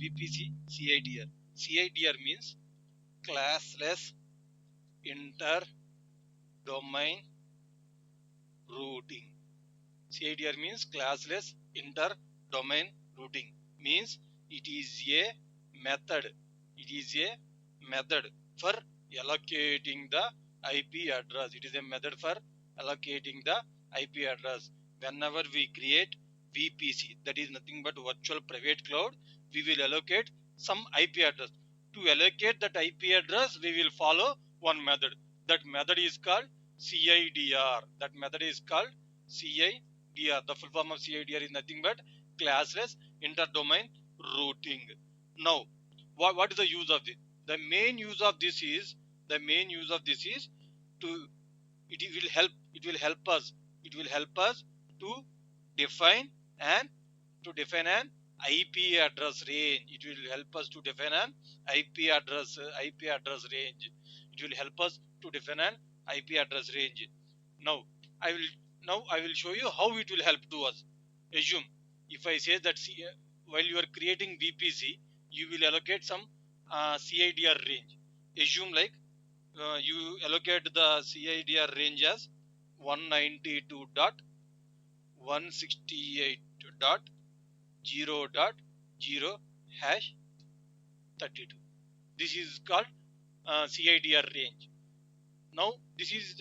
VPC CIDR. CIDR means Classless Inter-Domain Routing. CIDR means Classless Inter-Domain Routing. Means it is a method. It is a method for allocating the IP address. It is a method for allocating the IP address. Whenever we create VPC, that is nothing but virtual private cloud, we will allocate some IP address. To allocate that IP address, we will follow one method. That method is called CIDR. That method is called CIDR. The full form of CIDR is nothing but Classless Inter-Domain Routing. Now, what is the use of this? The main use of this is to it will help us to define an IP address range. It will help us to define an IP address range. It will help us to define an IP address range. Now I will show you how it will help to us. Assume if I say that while you are creating VPC, you will allocate some CIDR range. Assume like you allocate the CIDR range as 192.168.0.0 hash 32. This is called CIDR range. Now this is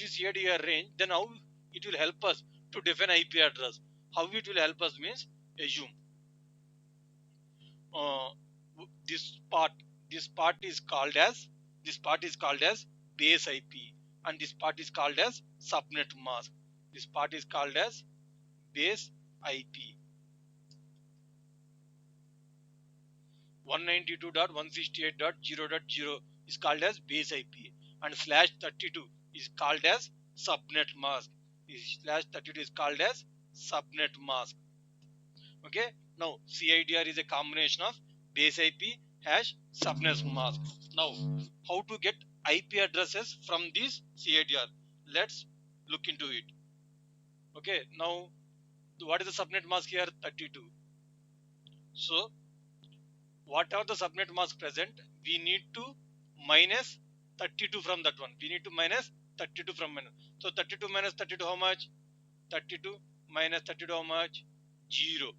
CIDR range. Then how it will help us to define IP address? How it will help us means, assume this part is called as base IP, and this part is called as subnet mask. This part is called as base IP. 192.168.0.0 is called as base IP, and /32 is called as subnet mask. /32 is called as subnet mask. Okay. Now CIDR is a combination of base IP hash subnet mask. Now how to get IP addresses from this CIDR? Let's look into it. Okay. Now what is the subnet mask here? 32. So whatever the subnet mask present, we need to minus 32 from that one. We need to minus 32 from minus. So 32 minus 32 how much? 32 minus 32 how much? 0.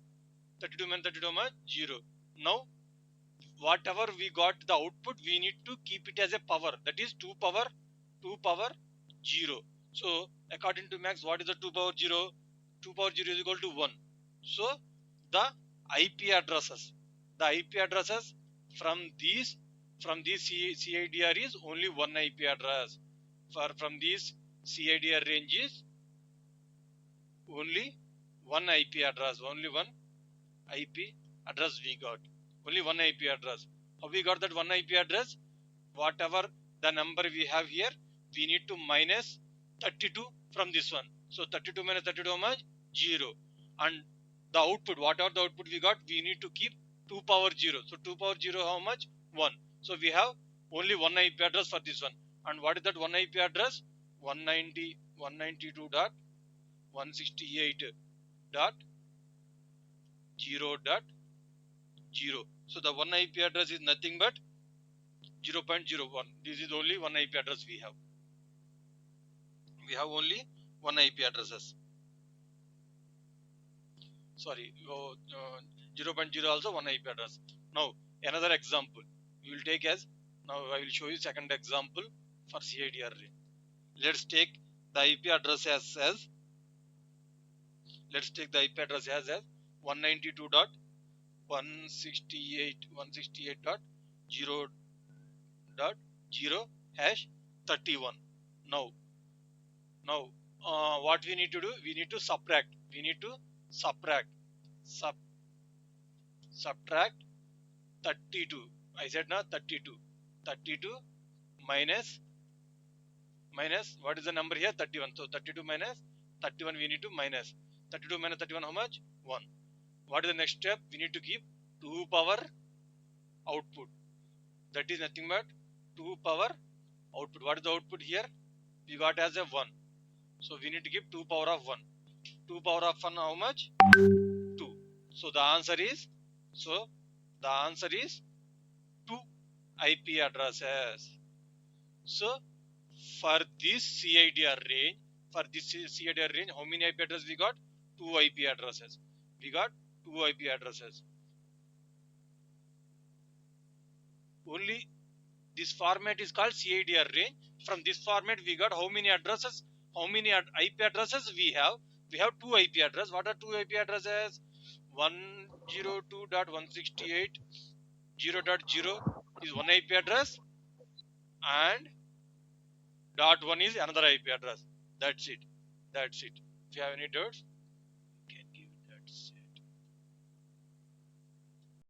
32 minus 32 how much? 0. Now whatever we got the output, we need to keep it as a power. That is 2 power 0. So according to Max, what is the 2 power 0? 2 power 0 is equal to 1. So the IP addresses from these CIDR is only one IP address. From these CIDR range is only one IP address. Only one IP address we got. Only one IP address. How we got that one IP address? Whatever the number we have here, we need to minus 32 from this one. So 32 minus 32 how much? 0. And the output, whatever the output we got, we need to keep 2 power 0. So 2 power 0 how much? 1. So we have only one IP address for this one. And what is that one IP address? 192.168.0.0. So the one IP address is nothing but 0.01. This is only one IP address we have. We have only one IP addresses. Sorry, 0.0 also one IP address. Now another example we will take as, now I will show you second example for CIDR range. Let's take the IP address as 192.168.0.0 hash 31. Now what we need to do? We need to subtract 32. I said now 32 minus what is the number here? 31. So 32 minus 31 we need to minus. 32 minus 31 how much? 1. What is the next step? We need to keep 2 power output. That is nothing but 2 power output. What is the output here? We got as a 1. So we need to keep 2 power of 1. 2 power of 1 how much? 2. So the answer is, The answer is 2 IP addresses. So for this CIDR range, how many IP addresses we got? 2 IP addresses. We got 2 IP addresses. Only this format is called CIDR range. From this format, we got how many addresses? How many IP addresses we have? We have 2 IP addresses. What are 2 IP addresses? 102.168.0.0 is one IP address, and dot one is another IP address. That's it. That's it. If you have any doubts,